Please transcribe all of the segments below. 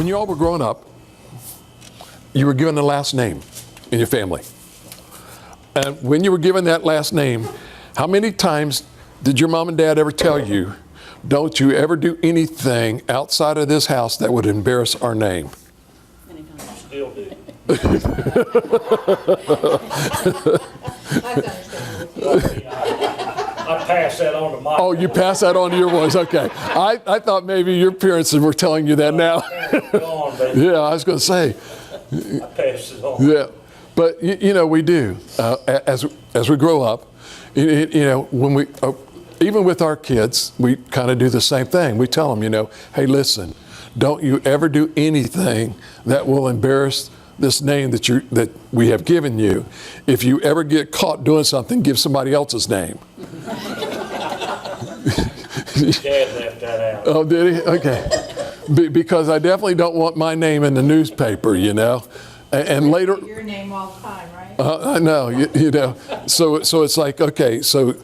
When you all were growing up, you were given a last name in your family. And when you were given that last name, how many times did your mom and dad ever tell you, don't you ever do anything outside of this house that would embarrass our name? Still do. I pass that on to my. Oh, you pass that on to your boys. Okay. I thought maybe your parents were telling you that now. Yeah, I was going to say. I pass it on. Yeah. But, you know, we do. As we grow up, you know, when we, even with our kids, we kind of do the same thing. We tell them, you know, hey, listen, don't you ever do anything that will embarrass this name that we have given you. If you ever get caught doing something, give somebody else's name. Dad left that out. Oh, did he? Okay. Because I definitely don't want my name in the newspaper, you know. And later, Your name all the time, right? I know, you know. So it's like, okay, so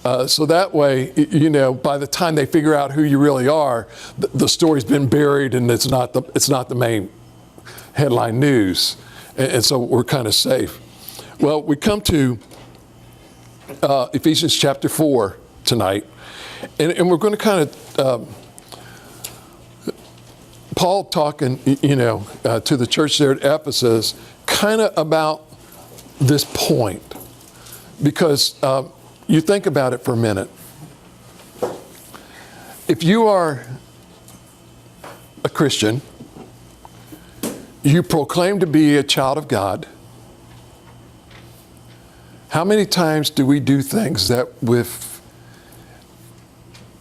that way, you know, by the time they figure out who you really are, the story's been buried and it's not the main headline news, and so we're kind of safe. Well, we come to Ephesians chapter 4 tonight, and we're going to kind of Paul talking, you know, to the church there at Ephesus, kind of about this point, because you think about it for a minute. If you are a Christian, you proclaim to be a child of God. How many times do we do things that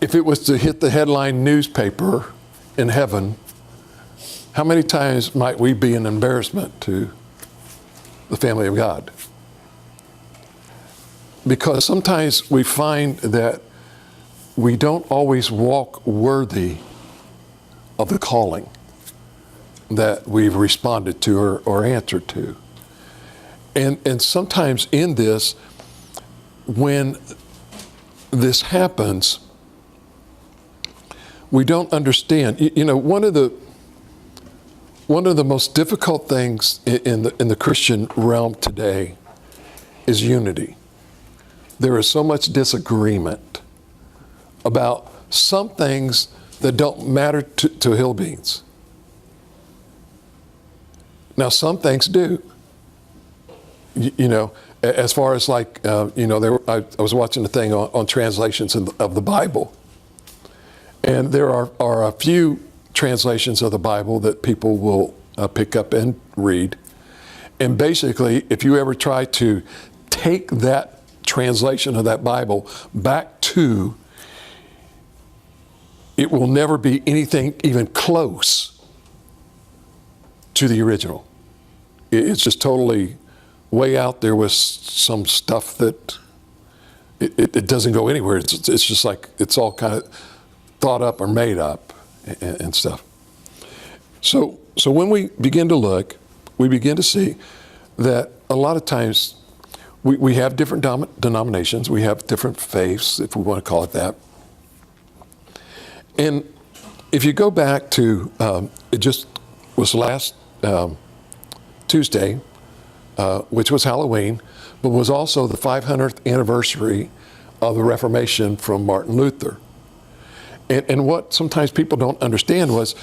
if it was to hit the headline newspaper in heaven, how many times might we be an embarrassment to the family of God? Because sometimes we find that we don't always walk worthy of the calling that we've responded to or answered to. And sometimes in this, when this happens, we don't understand. You know, one of the most difficult things in the Christian realm today is unity. There is so much disagreement about some things that don't matter to hill beans. Now, some things do. You know, as far as like, you know, I was watching a thing on translations of the Bible. And there are a few translations of the Bible that people will pick up and read. And basically, if you ever try to take that translation of that Bible back to, it will never be anything even close to the original. It's just totally way out there with some stuff that it doesn't go anywhere. It's just like it's all kind of thought up or made up and stuff. So when we begin to look, we begin to see that a lot of times we have different denominations, we have different faiths, if we want to call it that. And if you go back to, it just was last Tuesday, which was Halloween, but was also the 500th anniversary of the Reformation from Martin Luther. And what sometimes people don't understand was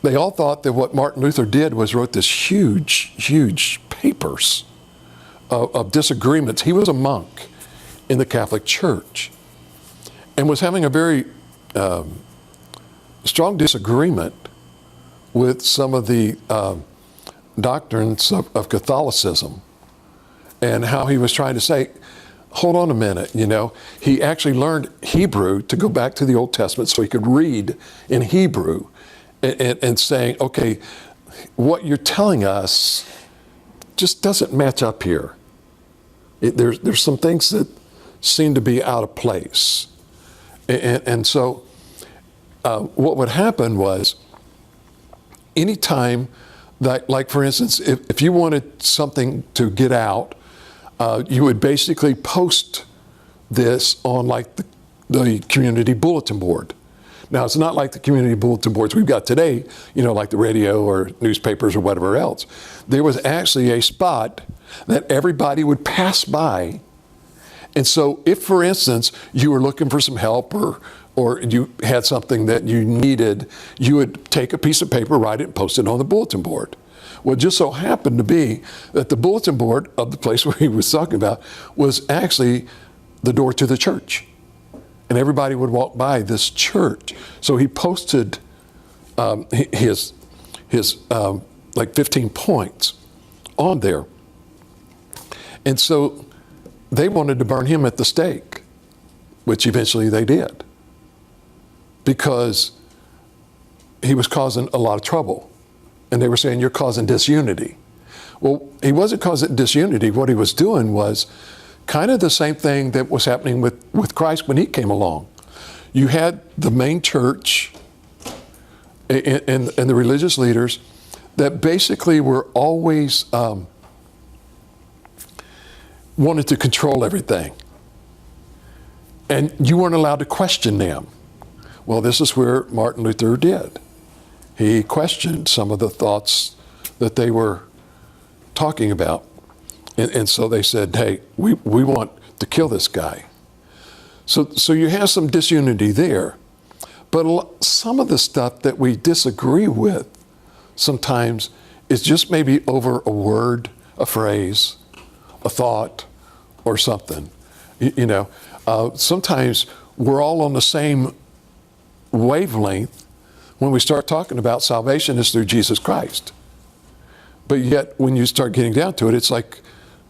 they all thought that what Martin Luther did was wrote this huge papers of disagreements. He was a monk in the Catholic Church and was having a very strong disagreement with some of the doctrines of Catholicism, and how he was trying to say, hold on a minute, you know, he actually learned Hebrew to go back to the Old Testament so he could read in Hebrew and saying, okay, what you're telling us just doesn't match up here. There's some things that seem to be out of place. And so what would happen was, anytime that, like for instance, if you wanted something to get out, you would basically post this on like the community bulletin board. Now, it's not like the community bulletin boards we've got today, like the radio or newspapers or whatever else. There was actually a spot that everybody would pass by. And so if, for instance, you were looking for some help or you had something that you needed, you would take a piece of paper, write it, and post it on the bulletin board. Well, it just so happened to be that the bulletin board of the place where he was talking about was actually the door to the church. And everybody would walk by this church. So he posted his like 15 points on there. And so they wanted to burn him at the stake, which eventually they did, because he was causing a lot of trouble. And they were saying, you're causing disunity. Well, he wasn't causing disunity. What he was doing was kind of the same thing that was happening with Christ when he came along. You had the main church and the religious leaders that basically were always wanted to control everything. And you weren't allowed to question them. Well, this is where Martin Luther did. He questioned some of the thoughts that they were talking about. And so they said, hey, we want to kill this guy. So you have some disunity there. But some of the stuff that we disagree with sometimes is just maybe over a word, a phrase, a thought, or something. Sometimes we're all on the same wavelength when we start talking about salvation is through Jesus Christ. But yet, when you start getting down to it, it's like,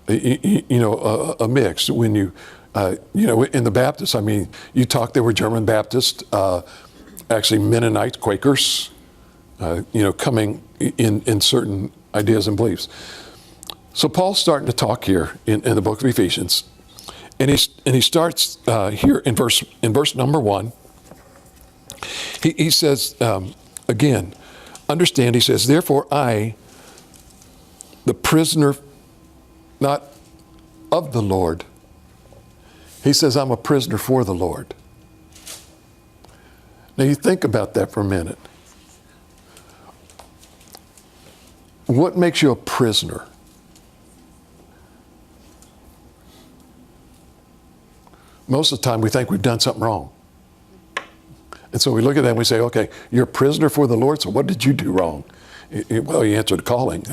a mix. When you, in the Baptists, there were German Baptists, actually Mennonites, Quakers, coming in certain ideas and beliefs. So Paul's starting to talk here in the book of Ephesians, and he starts here in verse number 1. He says, again, understand, he says, therefore I, the prisoner, not of the Lord. He says, I'm a prisoner for the Lord. Now you think about that for a minute. What makes you a prisoner? Most of the time we think we've done something wrong. And so we look at that and we say, okay, you're a prisoner for the Lord, so what did you do wrong? Well, you answered the calling.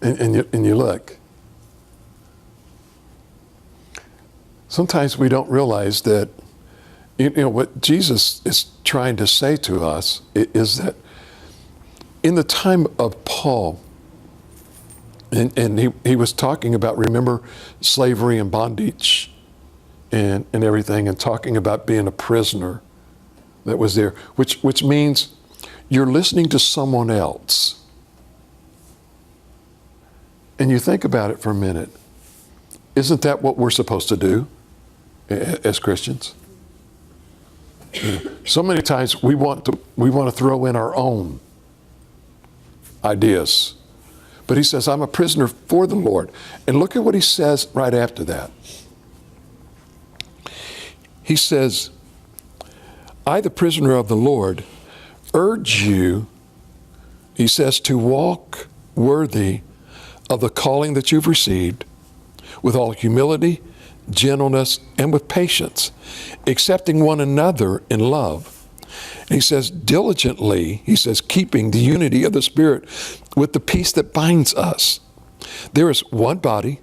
And you look. Sometimes we don't realize that, what Jesus is trying to say to us is that in the time of Paul, and he was talking about, remember, slavery and bondage and everything, and talking about being a prisoner that was there, which means you're listening to someone else. And you think about it for a minute. Isn't that what we're supposed to do as Christians? So many times we want to throw in our own ideas. But he says, I'm a prisoner for the Lord. And look at what he says right after that. He says, I, the prisoner of the Lord, urge you, he says, to walk worthy of the calling that you've received, with all humility, gentleness, and with patience, accepting one another in love. And he says, diligently, he says, keeping the unity of the Spirit with the peace that binds us. There is one body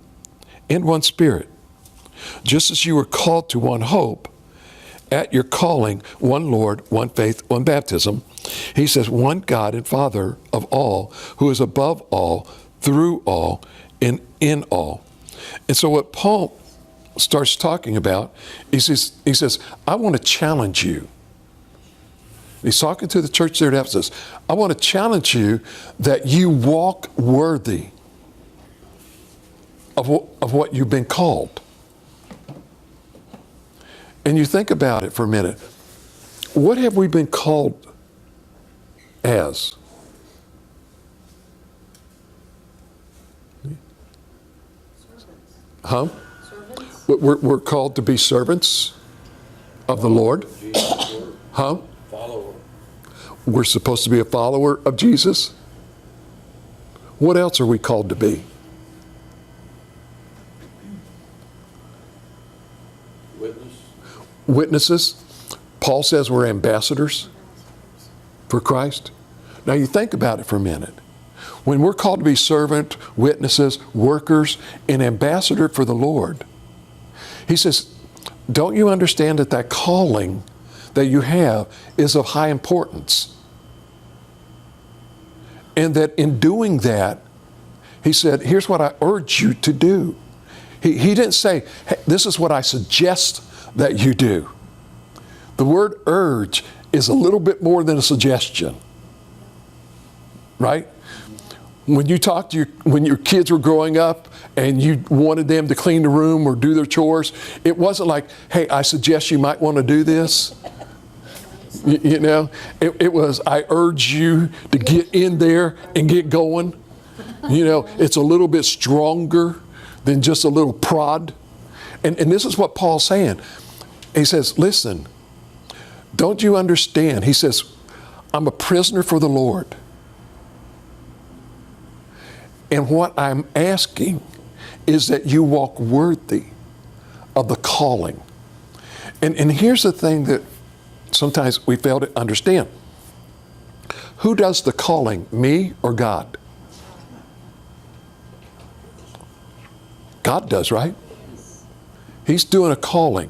and one Spirit, just as you were called to one hope, at your calling, one Lord, one faith, one baptism. He says, one God and Father of all, who is above all, through all, and in all. And so what Paul starts talking about, he says, I want to challenge you. He's talking to the church there at Ephesus. I want to challenge you that you walk worthy of what you've been called. And you think about it for a minute. What have we been called as? Huh? Servants. We're called to be servants of the Lord. Huh? Follower. We're supposed to be a follower of Jesus. What else are we called to be? Witness. Witnesses. Paul says we're ambassadors for Christ. Now you think about it for a minute. When we're called to be servant, witnesses, workers, and ambassador for the Lord, he says, don't you understand that that calling that you have is of high importance? And that in doing that, he said, here's what I urge you to do. He didn't say, hey, this is what I suggest that you do. The word urge is a little bit more than a suggestion. Right? When you talk to when your kids were growing up and you wanted them to clean the room or do their chores, it wasn't like, hey, I suggest you might want to do this. You know, it was, I urge you to get in there and get going. You know, it's a little bit stronger than just a little prod. And this is what Paul's saying. He says, listen, don't you understand? He says, I'm a prisoner for the Lord. And what I'm asking is that you walk worthy of the calling. And here's the thing that sometimes we fail to understand. Who does the calling, me or God? God does, right? He's doing a calling,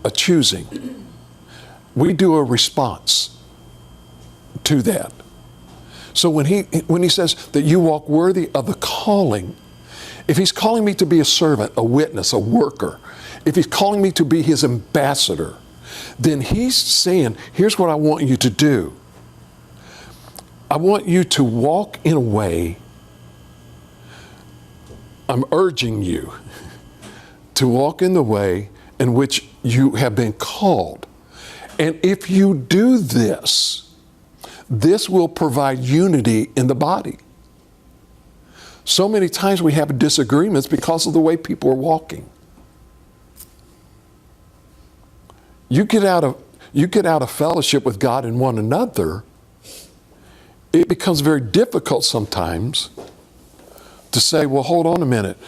a choosing. We do a response to that. So when he says that you walk worthy of the calling, if he's calling me to be a servant, a witness, a worker, if he's calling me to be his ambassador, then he's saying, here's what I want you to do. I want you to walk in a way, I'm urging you to walk in the way in which you have been called. And if you do this, this will provide unity in the body. So many times we have disagreements because of the way people are walking. You get out of fellowship with God and one another, it becomes very difficult sometimes to say, well, hold on a minute.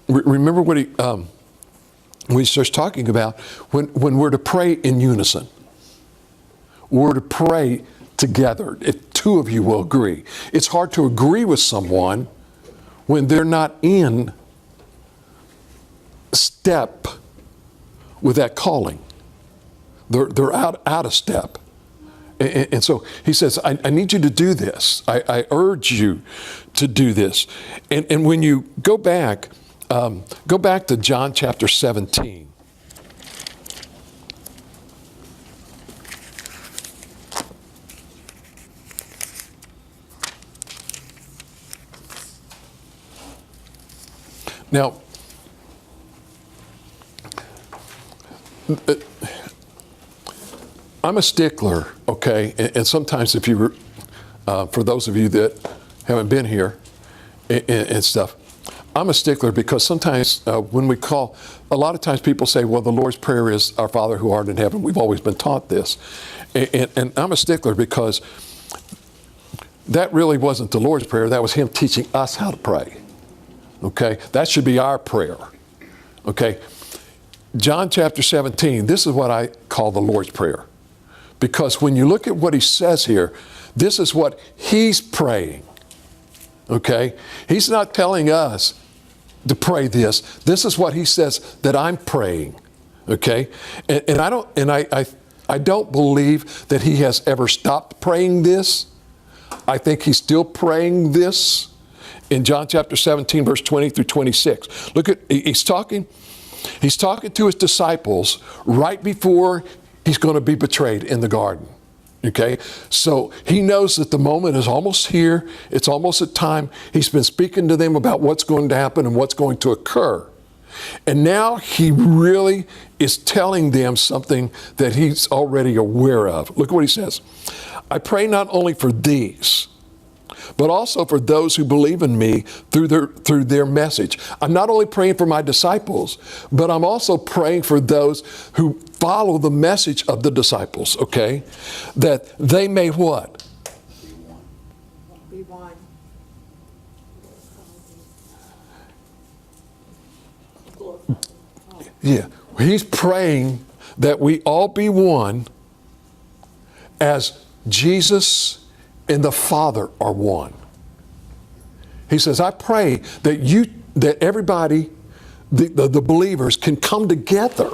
Remember what he starts talking about when we're to pray in unison. We're to pray together, if two of you will agree. It's hard to agree with someone when they're not in step with that calling. They're out of step. And so he says, I need you to do this. I urge you to do this. And when you go back to John chapter 17. Now, I'm a stickler, okay? And sometimes if you, for those of you that haven't been here and stuff, I'm a stickler because sometimes when we call, a lot of times people say, well, the Lord's Prayer is our Father who art in heaven. We've always been taught this. And I'm a stickler because that really wasn't the Lord's Prayer. That was Him teaching us how to pray. Okay? That should be our prayer. Okay? John chapter 17, this is what I call the Lord's Prayer. Because when you look at what He says here, this is what He's praying. Okay? He's not telling us to pray this. This is what He says that I'm praying. Okay? And I don't believe that He has ever stopped praying this. I think He's still praying this in John chapter 17, verse 20 through 26. Look at, He's talking to His disciples right before He's going to be betrayed in the garden. Okay? So He knows that the moment is almost here. It's almost at time. He's been speaking to them about what's going to happen and what's going to occur. And now He really is telling them something that He's already aware of. Look at what He says. I pray not only for these, but also for those who believe in me through their message. I'm not only praying for my disciples, but I'm also praying for those who follow the message of the disciples, okay? That they may what? Be one. Yeah. He's praying that we all be one as Jesus and the Father are one. He says, I pray that everybody, the believers, can come together.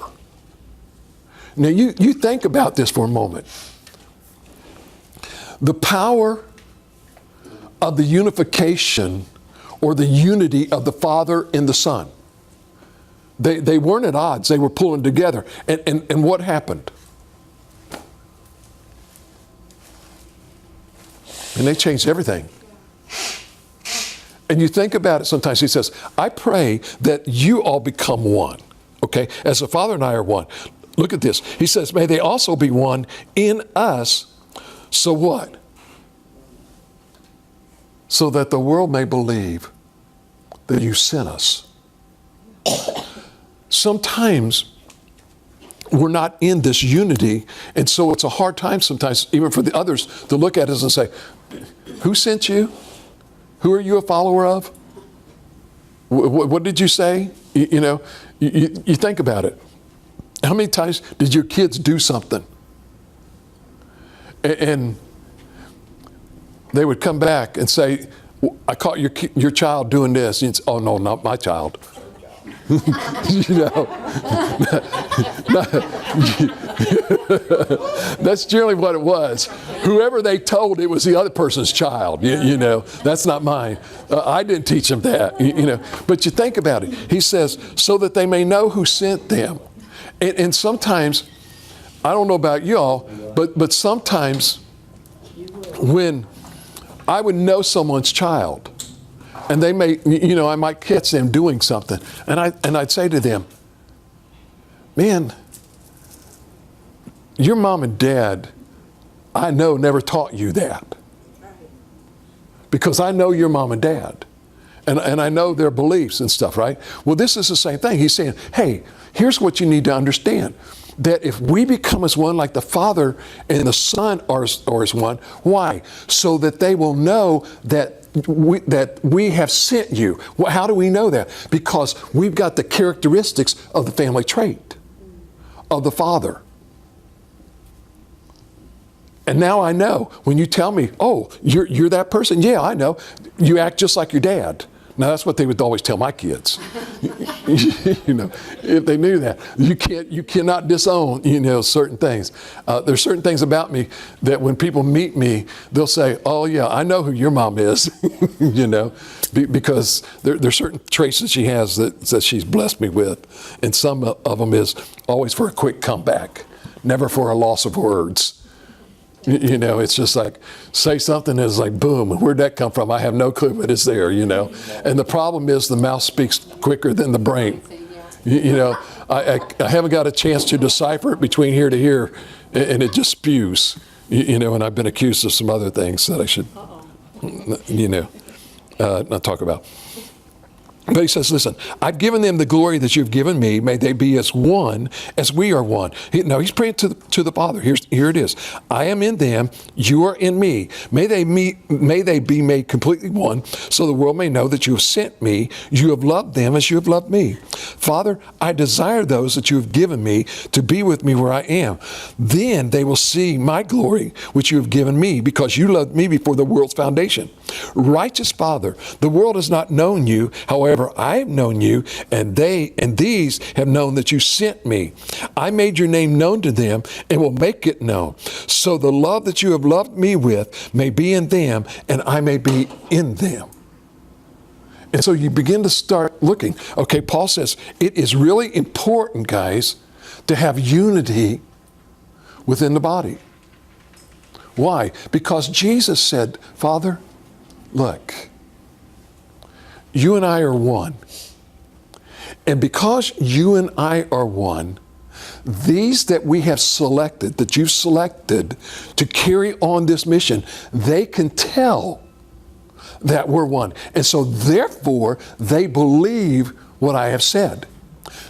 Now you think about this for a moment. The power of the unification or the unity of the Father and the Son. They weren't at odds. They were pulling together. And what happened? And they changed everything. And you think about it sometimes. He says, I pray that you all become one. Okay? As the Father and I are one. Look at this. He says, may they also be one in us. So what? So that the world may believe that you sent us. Sometimes we're not in this unity, and so it's a hard time sometimes, even for the others, to look at us and say, who sent you? Who are you a follower of? What did you say? You think about it. How many times did your kids do something? And they would come back and say, I caught your child doing this. And you'd say, oh, no, not my child. That's generally what it was. Whoever they told, it was the other person's child. That's not mine. I didn't teach them that. But you think about it. He says, so that they may know who sent them. And sometimes, I don't know about y'all, but sometimes when I would know someone's child, and they may, I might catch them doing something. And I'd say to them, man, your mom and dad, I know, never taught you that. Because I know your mom and dad. And I know their beliefs and stuff, right? Well, this is the same thing. He's saying, hey, here's what you need to understand. That if we become as one like the Father and the Son are as one, why? So that they will know that we have sent you. Well, how do we know that? Because we've got the characteristics of the family trait of the Father. And now I know. When you tell me, oh, you're that person, yeah, I know. You act just like your dad. Now that's what they would always tell my kids. If they knew that, you cannot disown, certain things. There's certain things about me that when people meet me, they'll say, "Oh yeah, I know who your mom is," because there's certain traits that she has that she's blessed me with, and some of them is always for a quick comeback, never for a loss of words. It's just like, say something, and it's like, boom, where'd that come from? I have no clue, but it's there, And the problem is the mouth speaks quicker than the brain. I haven't got a chance to decipher it between here to here, and it just spews, and I've been accused of some other things that I should, not talk about. But he says, listen, I've given them the glory that you've given me. May they be as one as we are one. He's praying to the Father. Here it is. I am in them. You are in me. May they be made completely one, so the world may know that you have sent me. You have loved them as you have loved me. Father, I desire those that you have given me to be with me where I am. Then they will see my glory, which you have given me, because you loved me before the world's foundation. Righteous Father, the world has not known you. However, I have known you, and these have known that you sent me. I made your name known to them and will make it known. So the love that you have loved me with may be in them, and I may be in them. And so you begin to start looking. Okay, Paul says it is really important, guys, to have unity within the body. Why? Because Jesus said, Father, look, you and I are one. And because you and I are one, these that we have selected, that you've selected to carry on this mission, they can tell that we're one. And so therefore, they believe what I have said.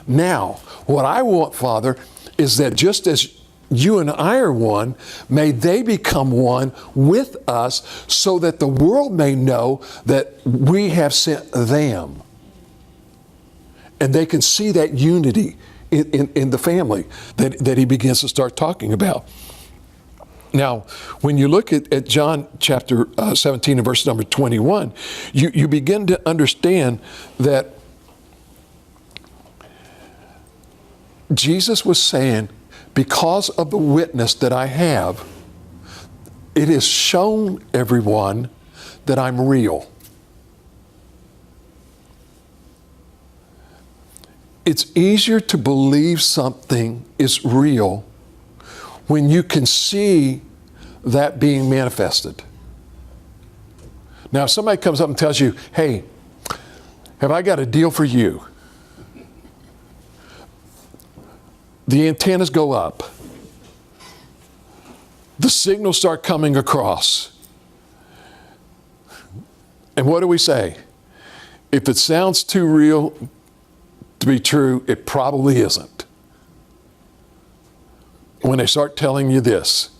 Now, what I want, Father, is that just as you and I are one, may they become one with us so that the world may know that we have sent them. And they can see that unity in the family that he begins to start talking about. Now, when you look at John chapter 17 and verse number 21, you begin to understand that Jesus was saying, because of the witness that I have, it has shown everyone that I'm real. It's easier to believe something is real when you can see that being manifested. Now, if somebody comes up and tells you, hey, have I got a deal for you? The antennas go up. The signals start coming across. And what do we say? If it sounds too real to be true, it probably isn't. When they start telling you this.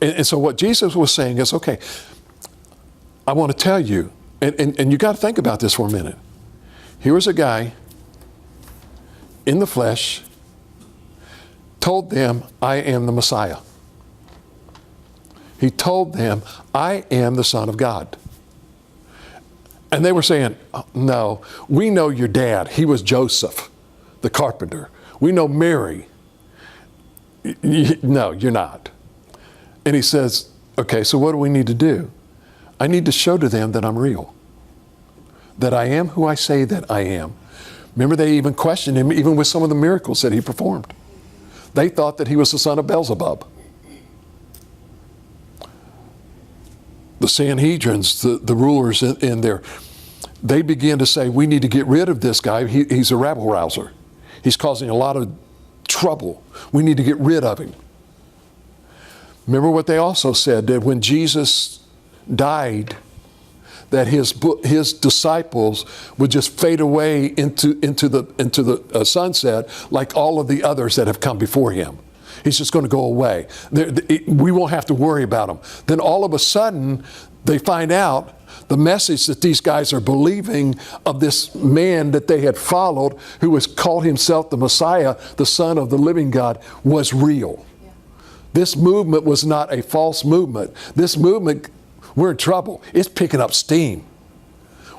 And so what Jesus was saying is, okay, I want to tell you, and you got to think about this for a minute. Here was a guy in the flesh, told them, I am the Messiah. He told them, I am the Son of God. And they were saying, oh, no, we know your dad. He was Joseph, the carpenter. We know Mary. No, you're not. And he says, okay, so what do we need to do? I need to show to them that I'm real. That I am who I say that I am. Remember, they even questioned him, even with some of the miracles that he performed. They thought that he was the son of Beelzebub. The Sanhedrins, the rulers in there, they began to say, we need to get rid of this guy. He's a rabble rouser. He's causing a lot of trouble. We need to get rid of him. Remember what they also said, that when Jesus died, that his disciples would just fade away into the sunset like all of the others that have come before him. He's just going to go away. We won't have to worry about him. Then all of a sudden, they find out the message that these guys are believing of this man that they had followed, who was called himself the Messiah, the Son of the living God, was real. Yeah. This movement was not a false movement. This movement, we're in trouble. It's picking up steam.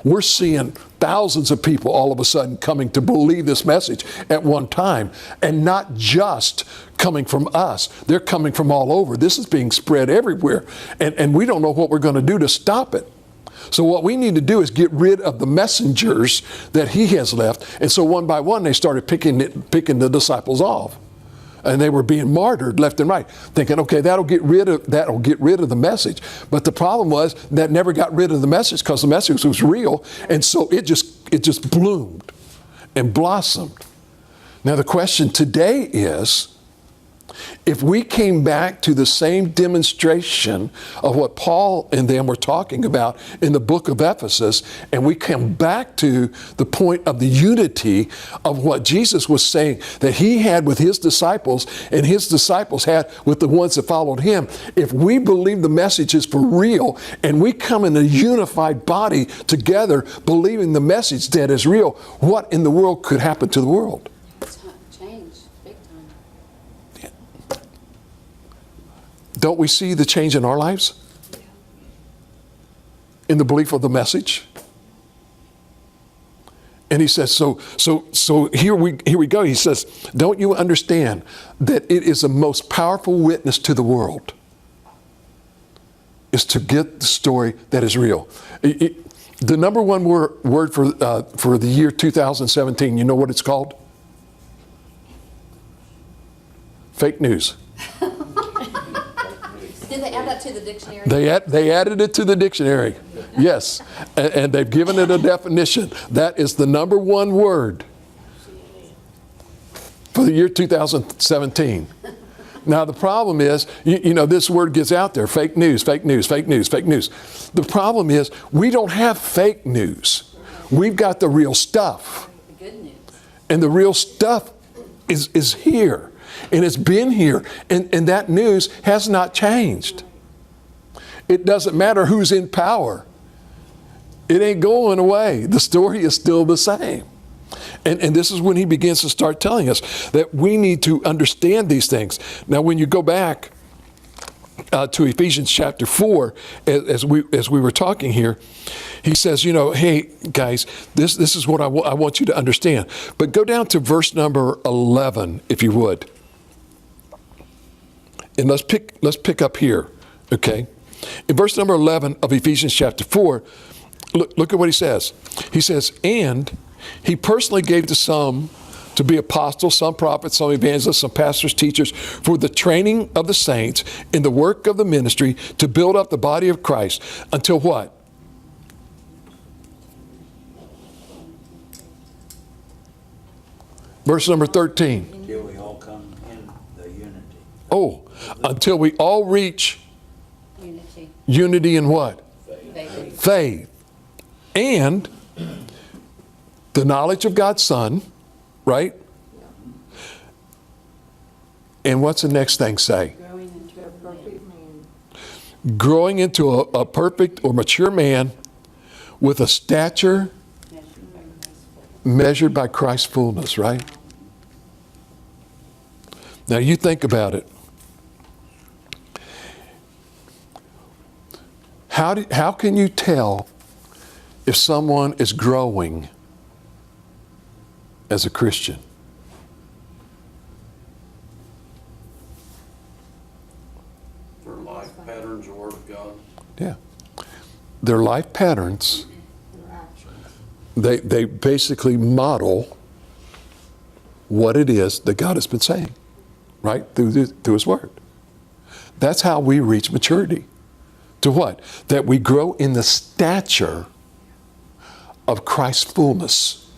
We're seeing thousands of people all of a sudden coming to believe this message at one time, and not just coming from us. They're coming from all over. This is being spread everywhere, and we don't know what we're going to do to stop it. So what we need to do is get rid of the messengers that he has left. And so one by one, they started picking the disciples off. And they were being martyred left and right, thinking, okay, that'll get rid of the message. But the problem was that never got rid of the message, because the message was real, and so it just bloomed and blossomed. Now the question today is, if we came back to the same demonstration of what Paul and them were talking about in the book of Ephesus, and we come back to the point of the unity of what Jesus was saying that he had with his disciples and his disciples had with the ones that followed him, if we believe the message is for real and we come in a unified body together believing the message that is real, what in the world could happen to the world? Don't we see the change in our lives? In the belief of the message? And he says, so here we go. He says, don't you understand that it is the most powerful witness to the world is to get the story that is real. The number one word for the year 2017, you know what it's called? Fake news. Did they add that to the dictionary? They added it to the dictionary, yes. And they've given it a definition. That is the number one word for the year 2017. Now the problem is, you know, this word gets out there, fake news, fake news, fake news, fake news. The problem is, we don't have fake news. We've got the real stuff. The good news. And the real stuff is here. And it's been here. And that news has not changed. It doesn't matter who's in power. It ain't going away. The story is still the same. And this is when he begins to start telling us that we need to understand these things. Now, when you go back to Ephesians chapter 4, as we were talking here, he says, hey, guys, this is what I want you to understand. But go down to verse number 11, if you would. And let's pick up here, okay? In verse number 11 of Ephesians chapter 4, look at what he says. He says, and he personally gave to some to be apostles, some prophets, some evangelists, some pastors, teachers, for the training of the saints in the work of the ministry to build up the body of Christ until what? Verse number 13. Until we all come in the unity. Oh, until we all reach Unity. unity in what? Faith. Faith. And the knowledge of God's Son, right? And what's the next thing say? Growing into a perfect man. Growing into a perfect or mature man with a stature measured by Christ's fullness, right? Now you think about it. How can you tell if someone is growing as a Christian? Their life patterns, the Word of God. Yeah. Their life patterns, Their actions. they basically model what it is that God has been saying, right? Through His Word. That's how we reach maturity. To what? That we grow in the stature of Christ's fullness.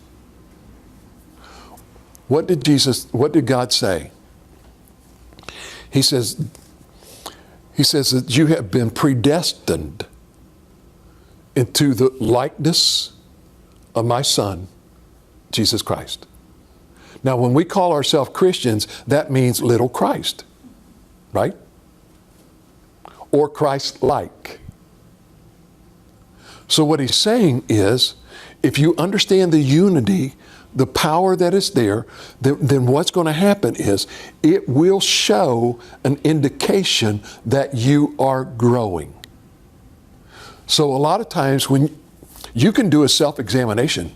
What did God say? He says that you have been predestined into the likeness of my Son, Jesus Christ. Now, when we call ourselves Christians, that means little Christ, right? Or Christ-like. So what he's saying is, if you understand the unity, the power that is there, then what's going to happen is it will show an indication that you are growing. So a lot of times when you can do a self-examination,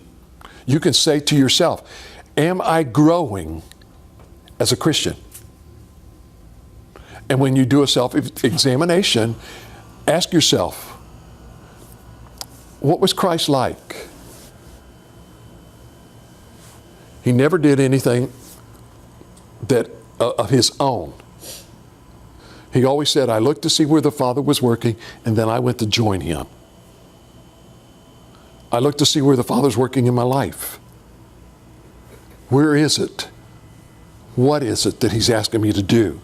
you can say to yourself, am I growing as a Christian? And when you do a self-examination, ask yourself, what was Christ like? He never did anything that of his own. He always said, I looked to see where the Father was working, and then I went to join him. I looked to see where the Father's working in my life. Where is it? What is it that he's asking me to do?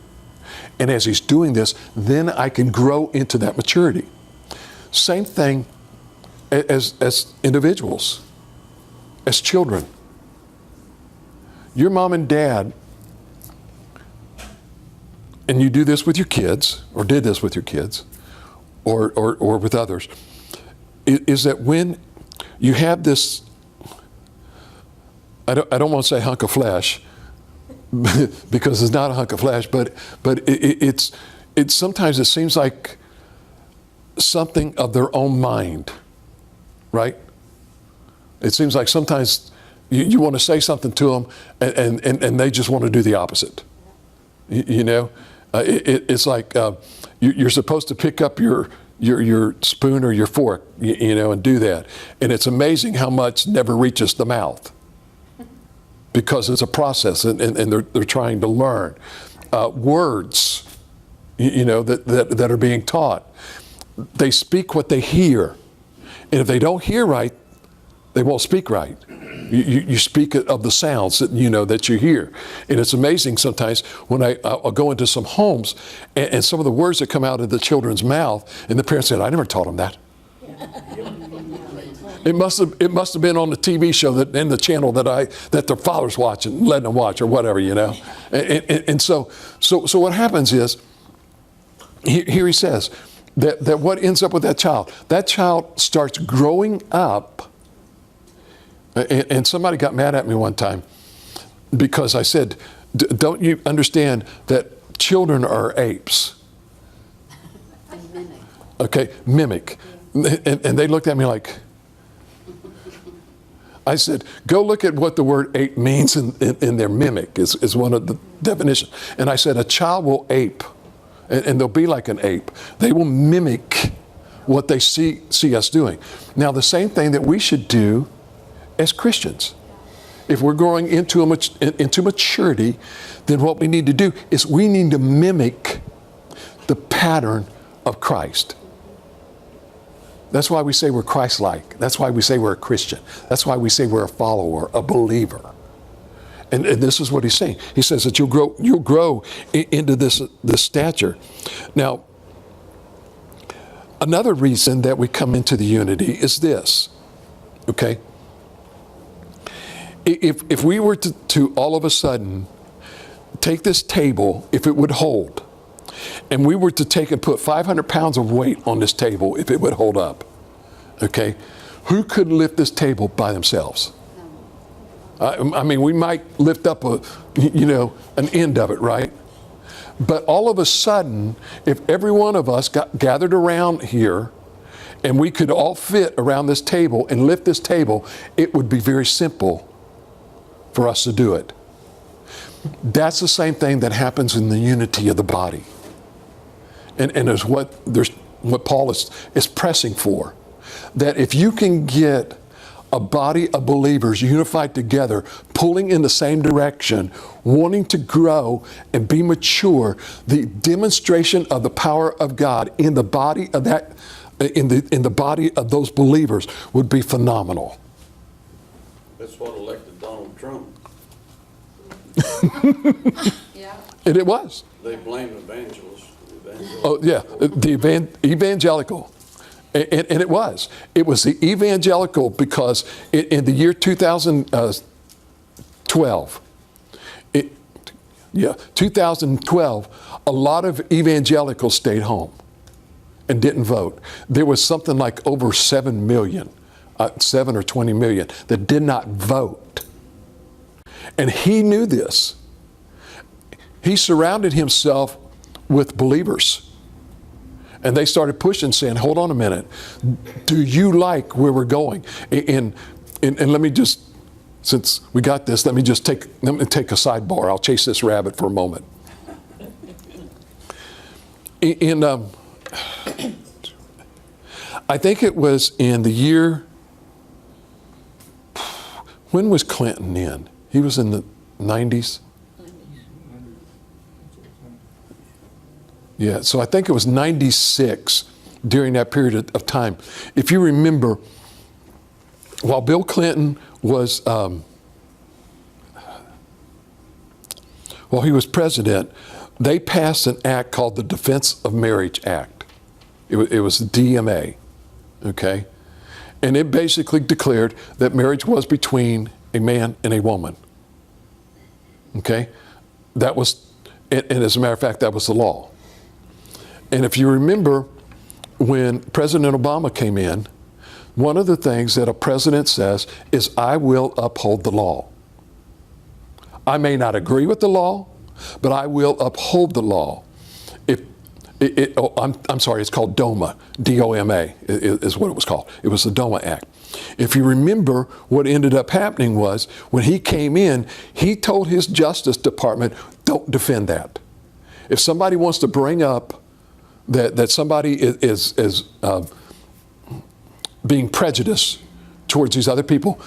And as he's doing this, then I can grow into that maturity. Same thing as individuals, as children. Your mom and dad, and you do this with your kids, or did this with your kids, or with others, is that when you have this, I don't want to say hunk of flesh, because it's not a hunk of flesh, but it's sometimes it seems like something of their own mind, right? It seems like sometimes you want to say something to them, and they just want to do the opposite. It's like you're supposed to pick up your spoon or your fork, and do that, and it's amazing how much never reaches the mouth. Because it's a process, and they're trying to learn words, that are being taught. They speak what they hear, and if they don't hear right, they won't speak right. You speak of the sounds that you hear, and it's amazing sometimes when I'll go into some homes, and some of the words that come out of the children's mouth, and the parents said, "I never taught them that." It must have been on the TV show that in the channel that their father's watching, letting them watch or whatever, you know. And so what happens is, here he says that what ends up with that child starts growing up. And somebody got mad at me one time because I said, don't you understand that children are apes? And mimic. Okay, mimic. And they looked at me like, I said, go look at what the word ape means in their mimic is one of the definitions. And I said, a child will ape, and they'll be like an ape. They will mimic what they see us doing. Now, the same thing that we should do as Christians. If we're growing into maturity, then what we need to do is we need to mimic the pattern of Christ. That's why we say we're Christ-like. That's why we say we're a Christian. That's why we say we're a follower, a believer. And this is what he's saying. He says that you'll grow into this stature. Now, another reason that we come into the unity is this, okay? If we were to all of a sudden take this table, if it would hold, and we were to take and put 500 pounds of weight on this table, if it would hold up, okay, who could lift this table by themselves? I mean, we might lift up an end of it, right? But all of a sudden, if every one of us got gathered around here and we could all fit around this table and lift this table, it would be very simple for us to do it. That's the same thing that happens in the unity of the body. And is what Paul is pressing for. That if you can get a body of believers unified together, pulling in the same direction, wanting to grow and be mature, the demonstration of the power of God in the body of that, in the body of those believers would be phenomenal. That's what elected Donald Trump. Yeah. And it was. They blame evangelists. Oh, yeah, the evangelical. And it was. It was the evangelical because in the year 2012, 2012, a lot of evangelicals stayed home and didn't vote. There was something like over 7 million, 7 or 20 million that did not vote. And he knew this. He surrounded himself with believers. And they started pushing, saying, hold on a minute. Do you like where we're going? And let me just, since we got this, let me take a sidebar. I'll chase this rabbit for a moment. I think it was in the year, when was Clinton in? He was in the 90s? Yeah, so I think it was 96 during that period of time. If you remember, while Bill Clinton was, while he was president, they passed an act called the Defense of Marriage Act. It was the DMA, okay? And it basically declared that marriage was between a man and a woman, okay? That was, and as a matter of fact, that was the law. And if you remember, when President Obama came in, one of the things that a president says is, I will uphold the law. I may not agree with the law, but I will uphold the law. I'm sorry, it's called DOMA, D-O-M-A is what it was called. It was the DOMA Act. If you remember, what ended up happening was, when he came in, he told his Justice Department, don't defend that. If somebody wants to bring up that somebody is being prejudiced towards these other people,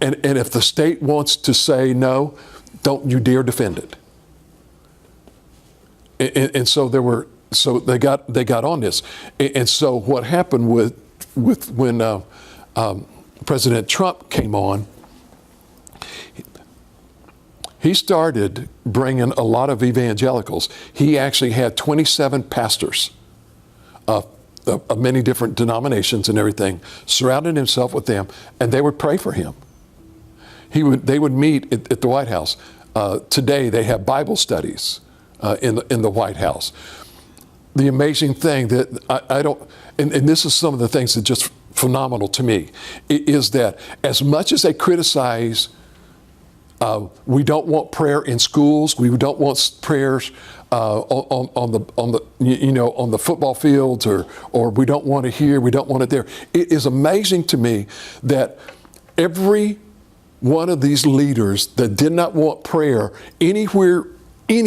and if the state wants to say no, don't you dare defend it. And so they got on this. And so what happened when President Trump came on, he started bringing a lot of evangelicals. He actually had 27 pastors of many different denominations and everything, surrounded himself with them, and they would pray for him. They would meet at the White House. Today they have Bible studies in the White House. The amazing thing that I don't, and this is some of the things that just phenomenal to me, is that as much as they criticize, we don't want prayer in schools, we don't want prayers on the football fields, or we don't want it here, we don't want it there. It is amazing to me that every one of these leaders that did not want prayer anywhere in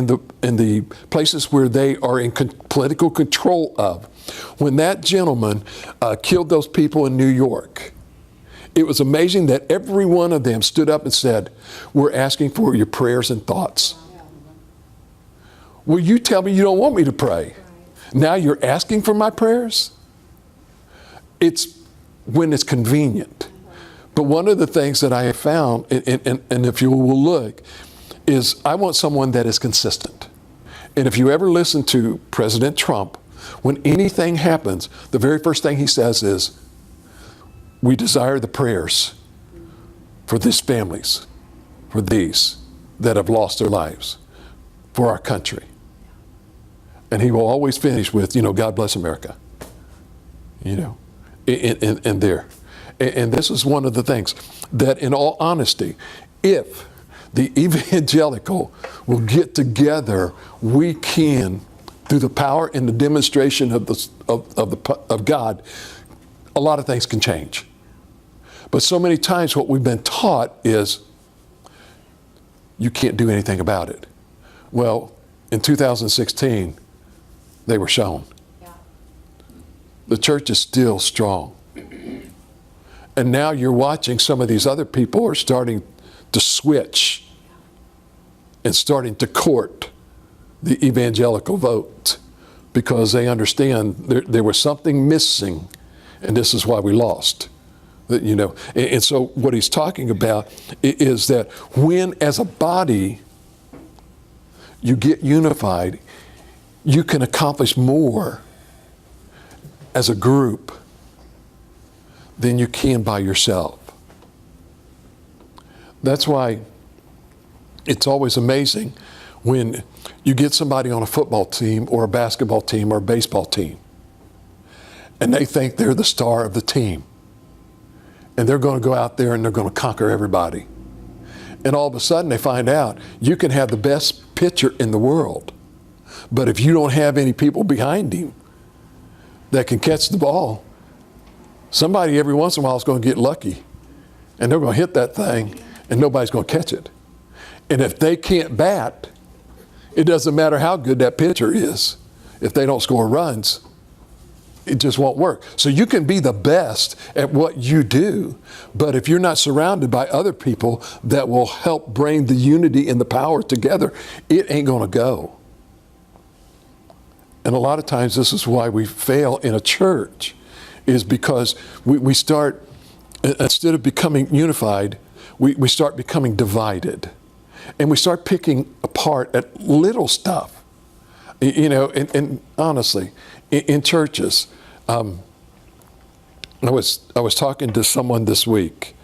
the places where they are in political control of, when that gentleman killed those people in New York, it was amazing that every one of them stood up and said, "We're asking for your prayers and thoughts." Well, you tell me you don't want me to pray. Now you're asking for my prayers? It's when it's convenient. But one of the things that I have found, and if you will look, is I want someone that is consistent. And if you ever listen to President Trump, when anything happens, the very first thing he says is, "We desire the prayers for these families, for these that have lost their lives, for our country." And he will always finish with, "God bless America." In there. And this is one of the things that, in all honesty, if the evangelical will get together, we can, through the power and the demonstration of God, a lot of things can change. But so many times what we've been taught is, you can't do anything about it. Well, in 2016, they were shown. Yeah. The church is still strong. And now you're watching some of these other people are starting to switch and starting to court the evangelical vote because they understand there was something missing, and this is why we lost. And so what he's talking about is that when, as a body, you get unified, you can accomplish more as a group than you can by yourself. That's why it's always amazing when you get somebody on a football team or a basketball team or a baseball team, and they think they're the star of the team. And they're going to go out there and they're going to conquer everybody. And all of a sudden they find out you can have the best pitcher in the world, but if you don't have any people behind him that can catch the ball, somebody every once in a while is going to get lucky, and they're going to hit that thing, and nobody's going to catch it. And if they can't bat, it doesn't matter how good that pitcher is. If they don't score runs, it just won't work. So you can be the best at what you do, but if you're not surrounded by other people that will help bring the unity and the power together, it ain't going to go. And a lot of times this is why we fail in a church, is because we start, instead of becoming unified, we start becoming divided. And we start picking apart at little stuff. And honestly, in churches, I was talking to someone this week,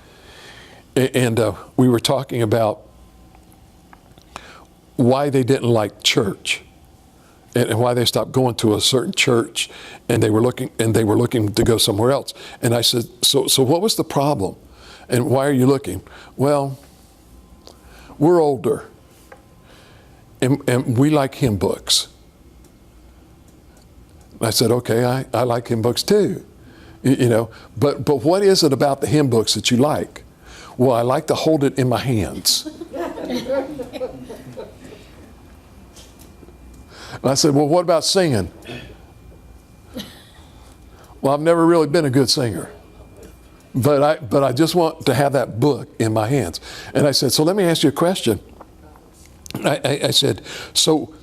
and we were talking about why they didn't like church. And why they stopped going to a certain church, and they were looking to go somewhere else. And I said, so what was the problem? And why are you looking? Well, we're older, and we like hymn books. I said, okay, I like hymn books too, But what is it about the hymn books that you like? Well, I like to hold it in my hands. And I said, well, what about singing? Well, I've never really been a good singer, but I just want to have that book in my hands. And I said, so let me ask you a question. I said, so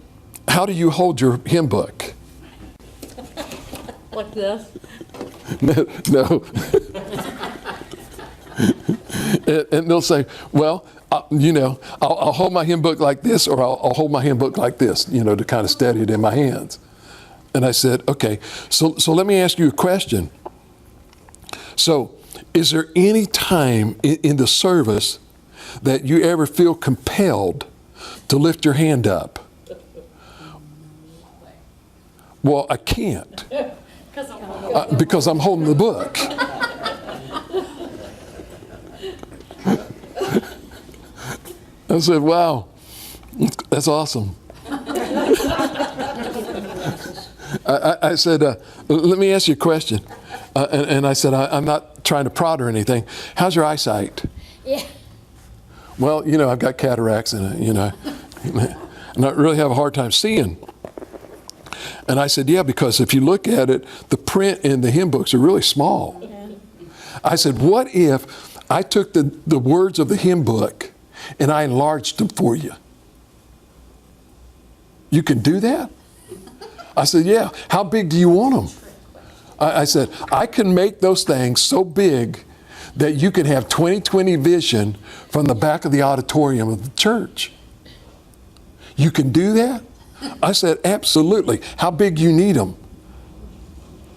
how do you hold your hymn book? Like this? No. And they'll say, well, I'll hold my hymn book like this, or I'll hold my hymn book like this, to kind of steady it in my hands. And I said, okay, so let me ask you a question. So is there any time in the service that you ever feel compelled to lift your hand up? Well, I can't. Because I'm holding the book. I said, wow, that's awesome. I said, let me ask you a question. And I said, I'm not trying to prod or anything. How's your eyesight? Yeah. Well, I've got cataracts and, and I really have a hard time seeing. And I said, yeah, because if you look at it, the print in the hymn books are really small. I said, what if I took the words of the hymn book and I enlarged them for you? You can do that? I said, yeah. How big do you want them? I said, I can make those things so big that you can have 20/20 vision from the back of the auditorium of the church. You can do that? I said, absolutely. How big you need them?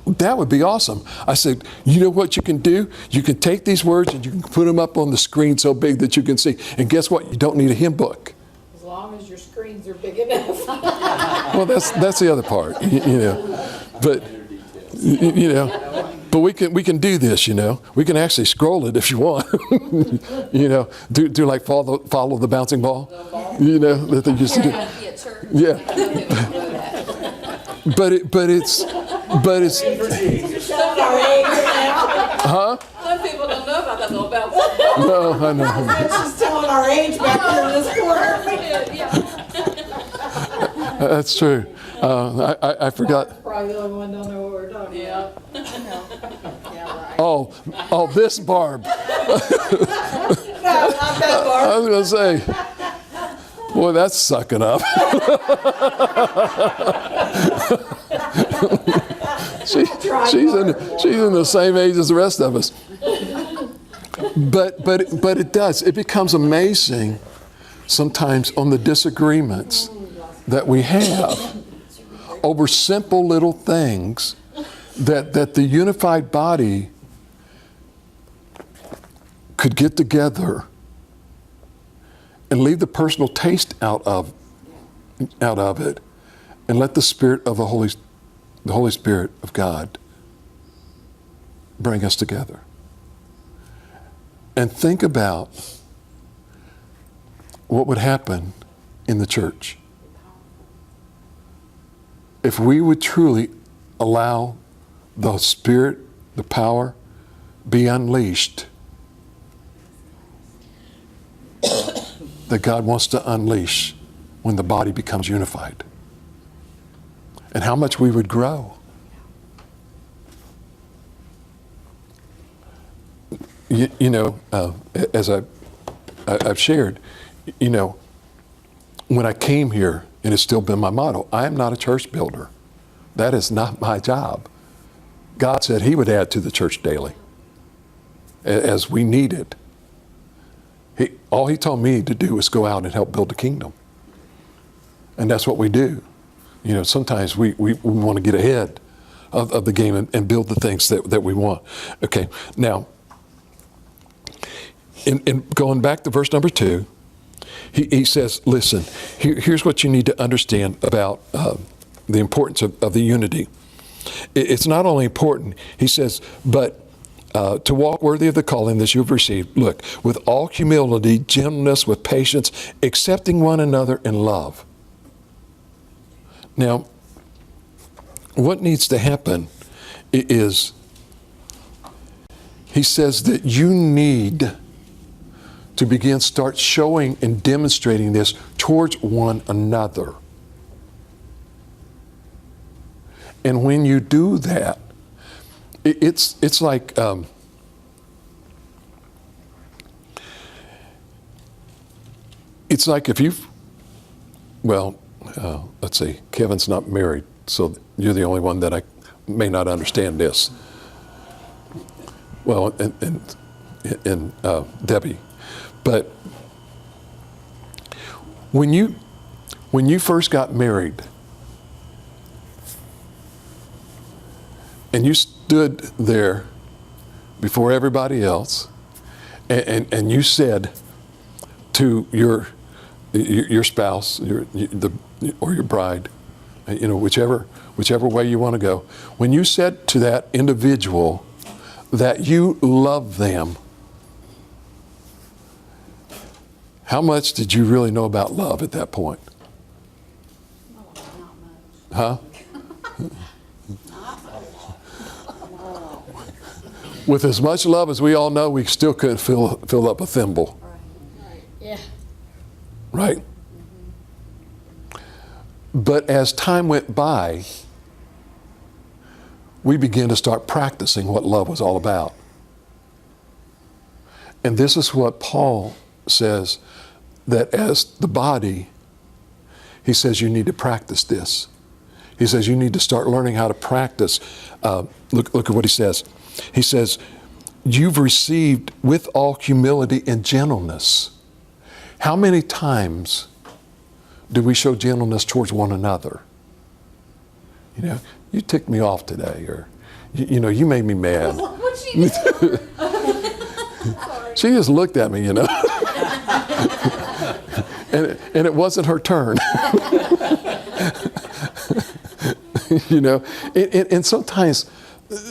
That would be awesome. I said, you know what you can do? You can take these words and you can put them up on the screen so big that you can see. And guess what? You don't need a hymn book. As long as your screens are big enough. Well, that's the other part, But but we can do this, We can actually scroll it if you want. Do like follow the bouncing ball, that they used to do. Yeah. But it's huh? Some people don't know about that little belt. No, I know. She's telling our age back here in this corner. That's true. I forgot. Probably the only one don't know what we're talking about. Oh, this Barb. No, not that I far. was going to say, boy, that's sucking up. She's in the same age as the rest of us. But it does. It becomes amazing sometimes on the disagreements that we have over simple little things that the unified body could get together and leave the personal taste out of it and let the Spirit of the Holy Spirit of God bring us together. And think about what would happen in the church if we would truly allow the Spirit, the power, be unleashed that God wants to unleash when the body becomes unified. And how much we would grow. As I've shared, when I came here, and it's still been my motto, I am not a church builder. That is not my job. God said He would add to the church daily as we needed. All He told me to do was go out and help build the kingdom. And that's what we do. Sometimes we want to get ahead of the game and build the things that we want. Okay, now, in going back to verse number 2, he says, listen, here's what you need to understand about the importance of the unity. It's not only important, he says, but to walk worthy of the calling that you've received, look, with all humility, gentleness, with patience, accepting one another in love. Now, what needs to happen is, he says that you need to start showing and demonstrating this towards one another. And when you do that, it's like if you've, let's see, Kevin's not married, so you're the only one that I may not understand this. Well, and Debbie, but when you first got married, and you stood there before everybody else, and you said to your spouse, or your bride, whichever way you want to go, when you said to that individual that you love them, how much did you really know about love at that point? Huh? With as much love as we all know, we still couldn't fill up a thimble. Yeah. Right? But as time went by, we began to start practicing what love was all about. And this is what Paul says, that as the body, he says you need to practice this. He says you need to start learning how to practice. Look at what he says. He says, you've received with all humility and gentleness. How many times do we show gentleness towards one another? You ticked me off today, or you made me mad. What'd she do? She just looked at me, and it wasn't her turn. And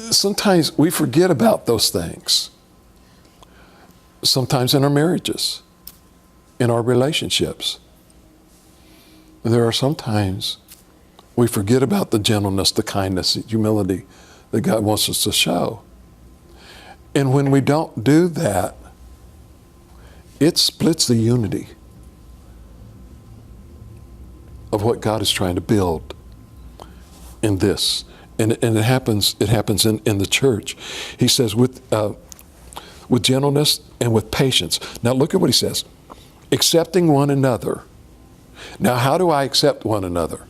sometimes we forget about those things. Sometimes in our marriages, in our relationships. There are sometimes we forget about the gentleness, the kindness, the humility that God wants us to show. And when we don't do that, it splits the unity of what God is trying to build in this. And it happens in the church. He says with gentleness and with patience. Now look at what he says. Accepting one another. Now how do I accept one another?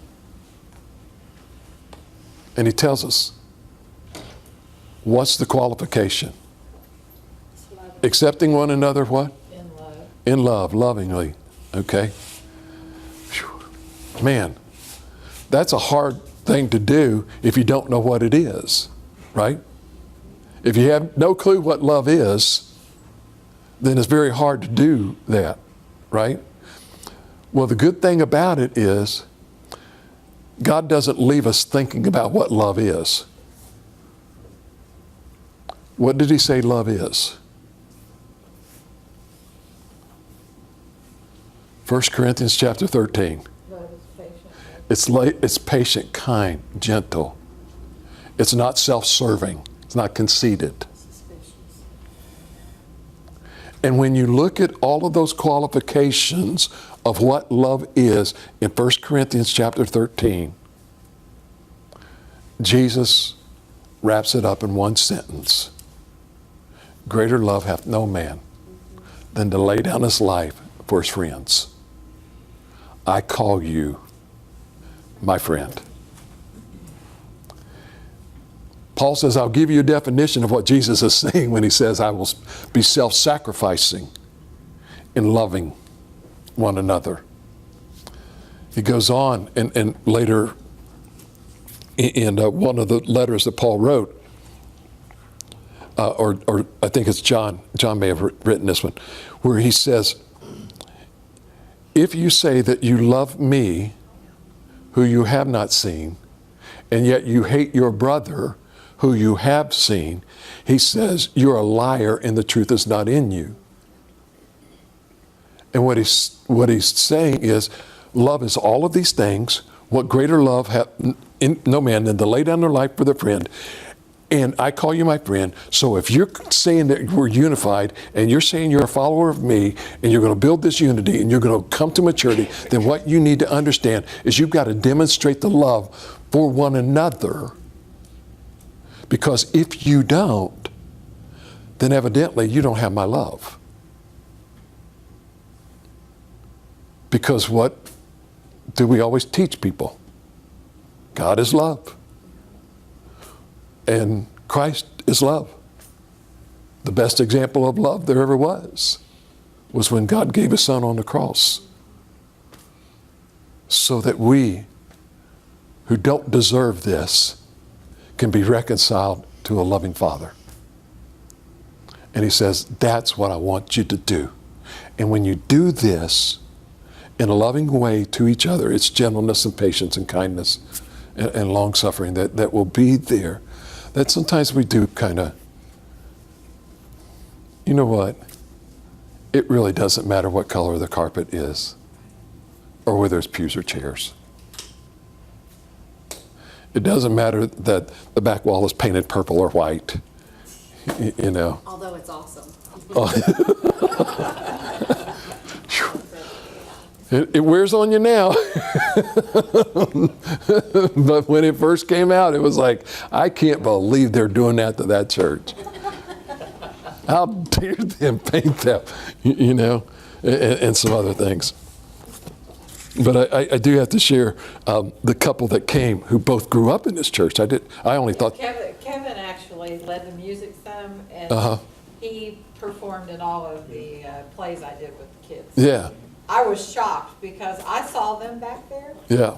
And he tells us, what's the qualification? Accepting one another what? In love. In love, lovingly. Okay? Whew. Man, that's a hard thing to do if you don't know what it is, right? If you have no clue what love is, then it's very hard to do that, right? Well, the good thing about it is God doesn't leave us thinking about what love is. What did he say love is? 1 Corinthians chapter 13. Love is patient. It's patient, kind, gentle. It's not self-serving. It's not conceited. And when you look at all of those qualifications of what love is in 1 Corinthians chapter 13, Jesus wraps it up in one sentence. Greater love hath no man than to lay down his life for his friends. I call you my friend. Paul says, I'll give you a definition of what Jesus is saying when he says, I will be self-sacrificing in loving one another. He goes on, and later in one of the letters that Paul wrote, or I think it's John may have written this one, where he says, if you say that you love me, who you have not seen, and yet you hate your brother, who you have seen, he says, you're a liar and the truth is not in you. And what he's saying is, love is all of these things. What greater love hath no man than to lay down their life for their friend. And I call you my friend. So if you're saying that we're unified and you're saying you're a follower of me and you're going to build this unity and you're going to come to maturity, then what you need to understand is you've got to demonstrate the love for one another. Because if you don't, then evidently you don't have my love. Because what do we always teach people? God is love. And Christ is love. The best example of love there ever was when God gave his son on the cross. So that we, who don't deserve this, can be reconciled to a loving Father. And he says, that's what I want you to do. And when you do this in a loving way to each other, it's gentleness and patience and kindness and long suffering that will be there. That sometimes we do kind of, you know what? It really doesn't matter what color the carpet is or whether it's pews or chairs. It doesn't matter that the back wall is painted purple or white, you know. Although it's awesome. It wears on you now. But when it first came out, it was like, I can't believe they're doing that to that church. How dare them paint that, you know, and some other things. But I do have to share the couple that came who both grew up in this church. I only thought. Kevin actually led the music some, and he performed in all of the plays I did with the kids. Yeah. I was shocked because I saw them back there. Yeah.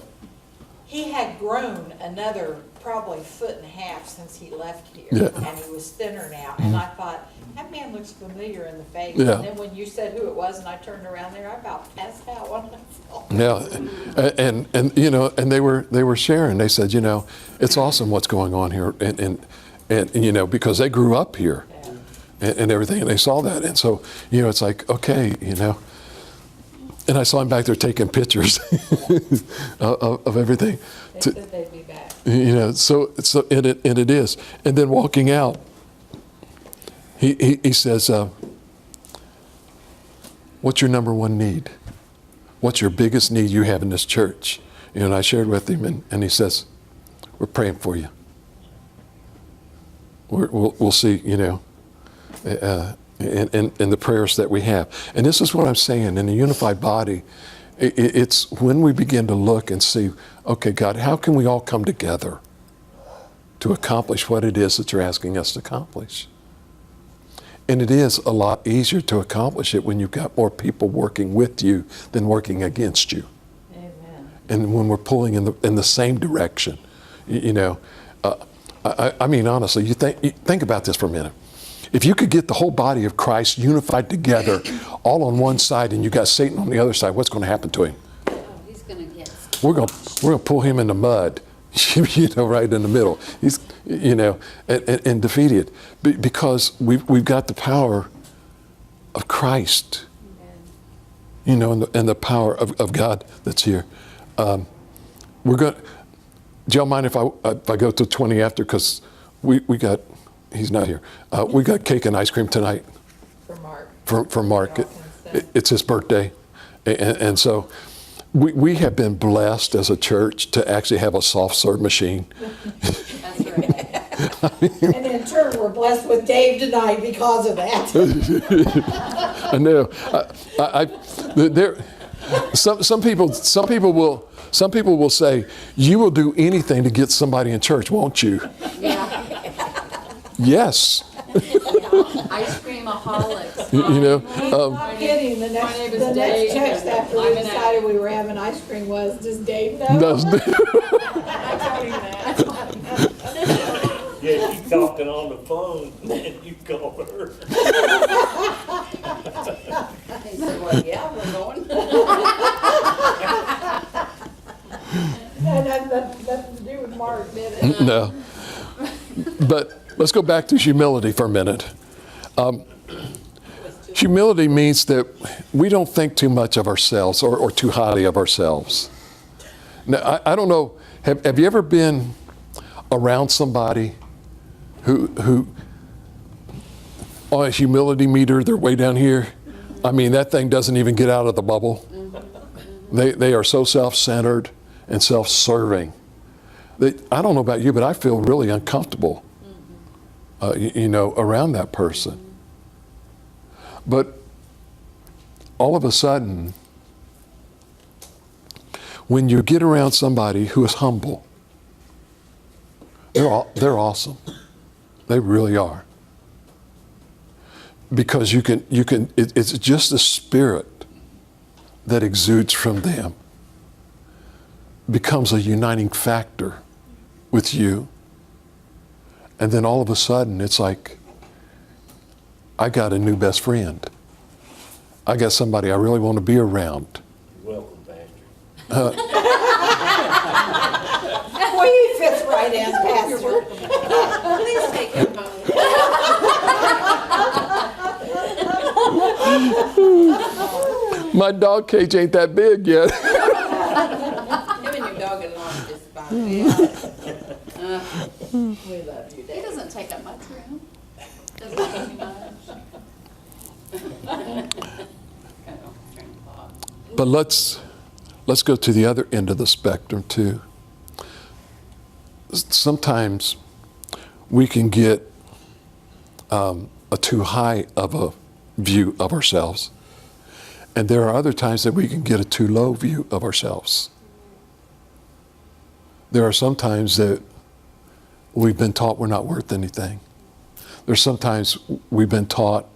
He had grown another probably 1.5 feet since he left here, Yeah. and he was thinner now. And I thought, that man looks familiar in the face. Yeah. And then when you said who it was, and I turned around there, I about passed out when I saw him. Yeah, and you know, and they were sharing. They said, you know, it's awesome what's going on here, and you know, because they grew up here, and everything, and they saw that, and so you know, it's like, okay, you know. And I saw him back there taking pictures of everything. They said they'd be back. You know, so and it is. And then walking out, he says, "What's your number one need? What's your biggest need you have in this church?" You know, and I shared with him, and he says, "We're praying for you. We'll see, you know, in the prayers that we have." And this is what I'm saying, in a unified body, it's when we begin to look and see, okay, God, how can we all come together to accomplish what it is that you're asking us to accomplish? And it is a lot easier to accomplish it when you've got more people working with you than working against you. Amen. And when we're pulling in the same direction, you know, I mean, honestly, you think about this for a minute. If you could get the whole body of Christ unified together, all on one side, and you got Satan on the other side, what's going to happen to him? Oh, he's going to get. We're going to pull him in the mud, you know, right in the middle. He's, you know, and defeat it because we've got the power of Christ, you know, and the power of God that's here. We're going. Do y'all mind if I go to 20 after, because we got. He's not here. We got cake and ice cream tonight. For Mark. For Mark. It's his birthday. And so we have been blessed as a church to actually have a soft serve machine. That's right. And in turn, we're blessed with Dave tonight because of that. I know. Some people will say, you will do anything to get somebody in church, won't you? Yeah. Yes. Ice cream-aholics. You know. He's not kidding. The my name is next Dave, text and after I'm we an decided we were having ice cream was, does Dave know? Does- I told him that. Yeah, she's talking on the phone, and you call her. He said, well, yeah, we're going. That had nothing to do with Mark, did it? No. But let's go back to humility for a minute. Humility means that we don't think too much of ourselves or too highly of ourselves. Now, I don't know, have you ever been around somebody who on a humility meter, they're way down here? I mean, that thing doesn't even get out of the bubble. They are so self-centered and self-serving. I don't know about you, but I feel really uncomfortable, you know, around that person. But all of a sudden, when you get around somebody who is humble, they're awesome. They really are. Because it's just the spirit that exudes from them becomes a uniting factor with you. And then all of a sudden, it's like, I got a new best friend. I got somebody I really want to be around. Welcome, Pastor. Well, he fits right in, Pastor. Please take him home. My dog cage ain't that big yet. Him and your dog get along just fine. We love you, He Dad. doesn't take up much room. Doesn't take me much. Kind of train of thought. But let's go to the other end of the spectrum too. Sometimes we can get a too high of a view of ourselves. And there are other times that we can get a too low view of ourselves. There are some times that we've been taught we're not worth anything. There's sometimes we've been taught,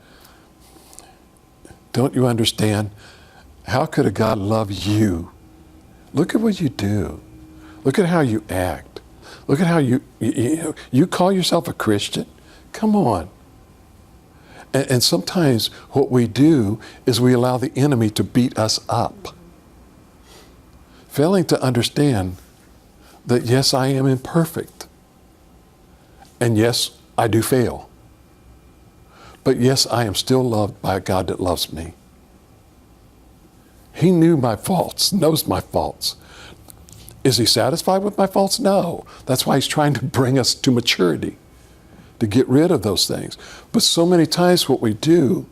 don't you understand? How could a God love you? Look at what you do. Look at how you act. Look at how you call yourself a Christian? Come on. And sometimes what we do is we allow the enemy to beat us up, failing to understand that yes, I am imperfect. And yes, I do fail. But yes, I am still loved by a God that loves me. He knew my faults, knows my faults. Is he satisfied with my faults? No. That's why he's trying to bring us to maturity, to get rid of those things. But so many times what we do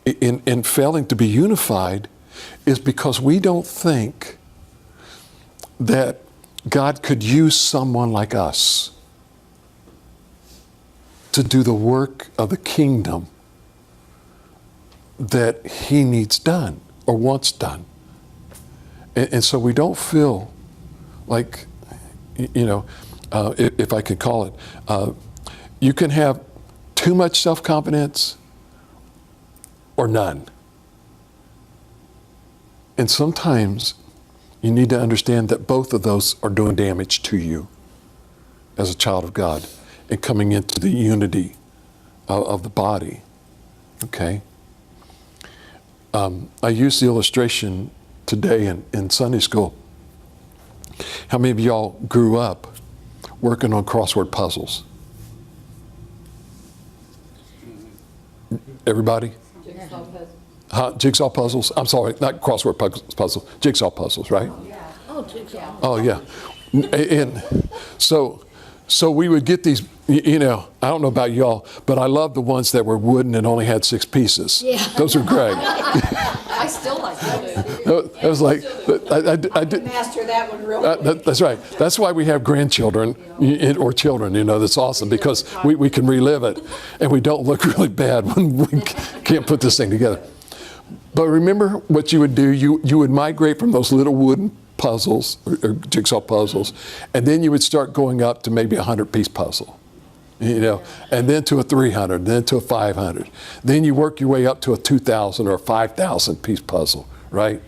in failing to be unified is because we don't think that God could use someone like us to do the work of the kingdom that he needs done or wants done. And so we don't feel like, if I could call it, you can have too much self-confidence or none. And sometimes you need to understand that both of those are doing damage to you as a child of God and coming into the unity of the body. Okay? I used the illustration today in Sunday school. How many of y'all grew up working on crossword puzzles? Everybody? Jigsaw puzzle. Jigsaw puzzles? I'm sorry, not crossword puzzles, jigsaw puzzles, right? Oh, jigsaw. Oh, yeah. And so we would get these, I don't know about y'all, but I love the ones that were wooden and only had 6 pieces. Yeah. Those are great. I still like that. It was like, I did. Master that one real quick. That's right. That's why we have grandchildren or children, that's awesome because we can relive it and we don't look really bad when we can't put this thing together. But remember what you would do? You would migrate from those little wooden puzzles or jigsaw puzzles, and then you would start going up to maybe a 100-piece puzzle, and then to a 300, then to a 500. Then you work your way up to a 2,000 or a 5,000-piece puzzle, right?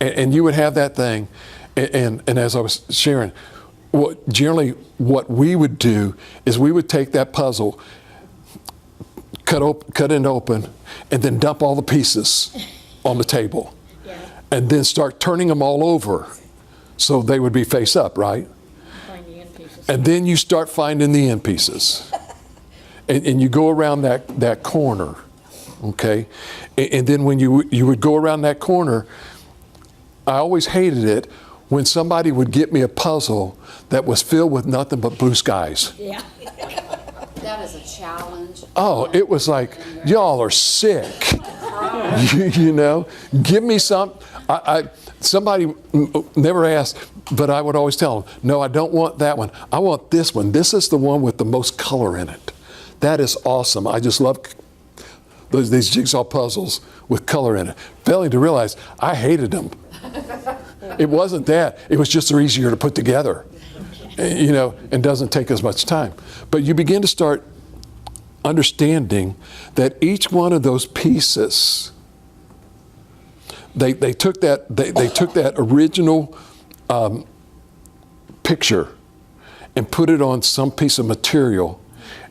And you would have that thing, and as I was sharing, generally what we would do is we would take that puzzle, cut it open, and then dump all the pieces on the table. And then start turning them all over so they would be face up, right? Find the end pieces. And then you start finding the end pieces. And you go around that corner, okay? And then when you would go around that corner, I always hated it when somebody would get me a puzzle that was filled with nothing but blue skies. Yeah. That is a challenge. Oh, it was like, y'all are sick. Give me some. Somebody never asked, but I would always tell them, no, I don't want that one. I want this one. This is the one with the most color in it. That is awesome. I just love these jigsaw puzzles with color in it. Failing to realize I hated them. It wasn't that. It was just they're easier to put together, and doesn't take as much time. But you begin to start understanding that each one of those pieces, they took that original picture and put it on some piece of material,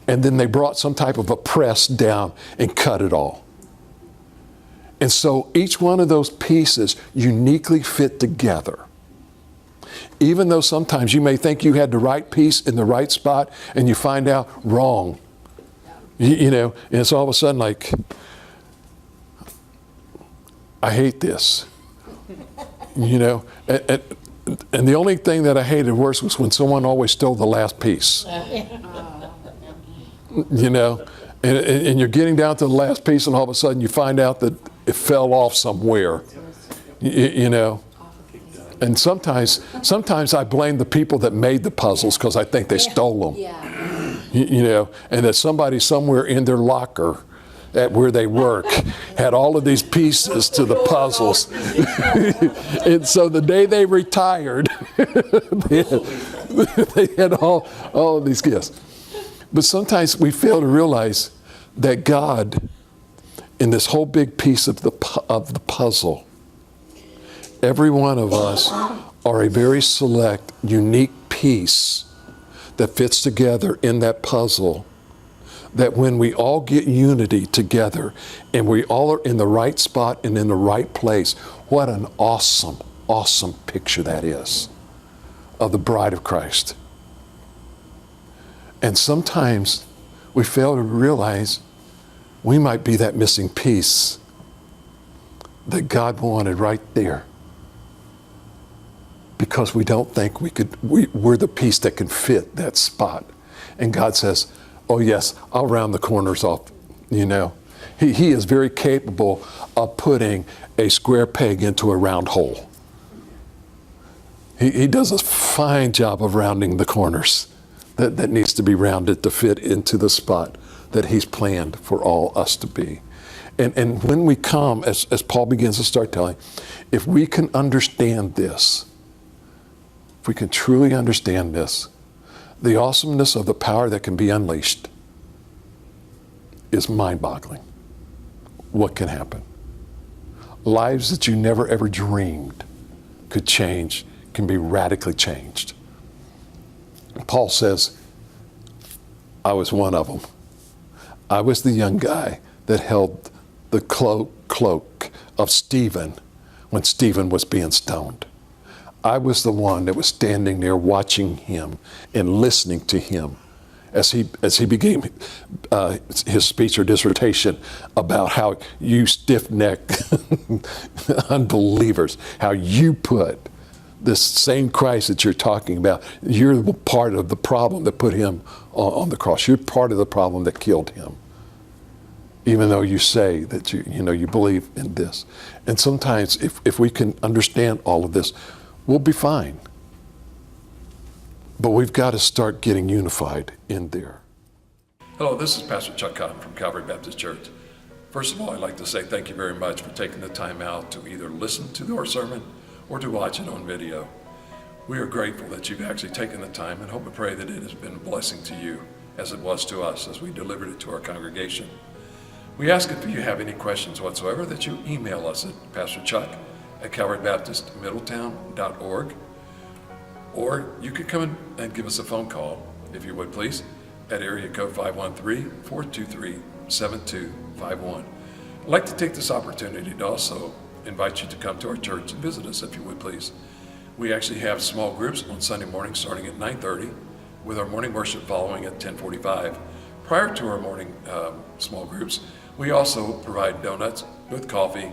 and then they brought some type of a press down and cut it all. And so each one of those pieces uniquely fit together. Even though sometimes you may think you had the right piece in the right spot and you find out wrong. You know, and it's all of a sudden like, I hate this. You know, and the only thing that I hated worse was when someone always stole the last piece. You know, and you're getting down to the last piece and all of a sudden you find out that it fell off somewhere. You know. And sometimes I blame the people that made the puzzles because I think they stole them. Yeah. You know, and that somebody somewhere in their locker at where they work had all of these pieces to the puzzles. And so the day they retired, they had all of these gifts. But sometimes we fail to realize that God, in this whole big piece of the puzzle, every one of us are a very select, unique piece that fits together in that puzzle, that when we all get unity together and we all are in the right spot and in the right place, what an awesome, awesome picture that is of the bride of Christ. And sometimes we fail to realize we might be that missing piece that God wanted right there, because we don't think we're the piece that can fit that spot. And God says, oh yes, I'll round the corners off, you know. He is very capable of putting a square peg into a round hole. He does a fine job of rounding the corners that needs to be rounded to fit into the spot that He's planned for all us to be. And when we come, as Paul begins to start telling, if we can understand this, if we can truly understand this, the awesomeness of the power that can be unleashed is mind-boggling. What can happen? Lives that you never ever dreamed could change can be radically changed. Paul says, I was one of them. I was the young guy that held the cloak of Stephen when Stephen was being stoned. I was the one that was standing there watching him and listening to him as he began his speech or dissertation about how you stiff-necked unbelievers, how you put this same Christ that you're talking about, you're part of the problem that put him on the cross. You're part of the problem that killed him, even though you say that you believe in this. And sometimes if we can understand all of this, we'll be fine. But we've got to start getting unified in there. Hello, this is Pastor Chuck Cotton from Calvary Baptist Church. First of all, I'd like to say thank you very much for taking the time out to either listen to our sermon or to watch it on video. We are grateful that you've actually taken the time and hope and pray that it has been a blessing to you as it was to us as we delivered it to our congregation. We ask if you have any questions whatsoever that you email us at pastorchuck@calvarybaptistmiddletown.org, or you could come in and give us a phone call, if you would please, at area code 513-423-7251. I'd like to take this opportunity to also invite you to come to our church and visit us, if you would please. We actually have small groups on Sunday morning starting at 9:30, with our morning worship following at 10:45. Prior to our morning small groups, we also provide donuts with coffee,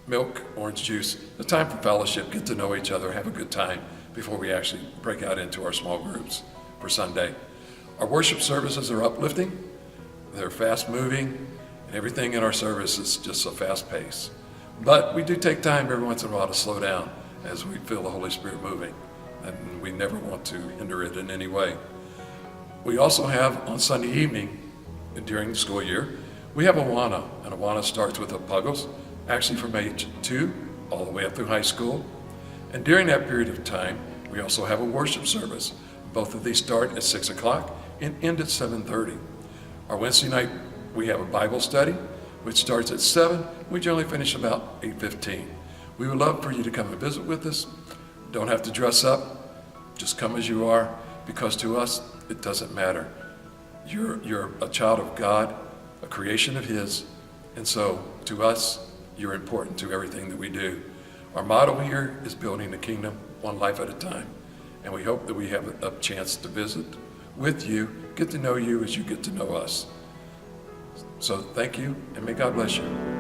milk, orange juice, a time for fellowship, get to know each other, have a good time before we actually break out into our small groups for Sunday. Our worship services are uplifting, they're fast moving, and everything in our service is just a fast pace. But we do take time every once in a while to slow down as we feel the Holy Spirit moving, and we never want to hinder it in any way. We also have on Sunday evening, during the school year, we have Awana, and Awana starts with the Puggles, actually from age 2 all the way up through high school. And during that period of time, we also have a worship service. Both of these start at 6 o'clock and end at 7:30. Our Wednesday night, we have a Bible study, which starts at 7. We generally finish about 8:15. We would love for you to come and visit with us. Don't have to dress up. Just come as you are, because to us, it doesn't matter. You're a child of God, a creation of His, and so to us, you're important to everything that we do. Our motto here is building the kingdom one life at a time, and we hope that we have a chance to visit with you, get to know you as you get to know us. So thank you, and may God bless you.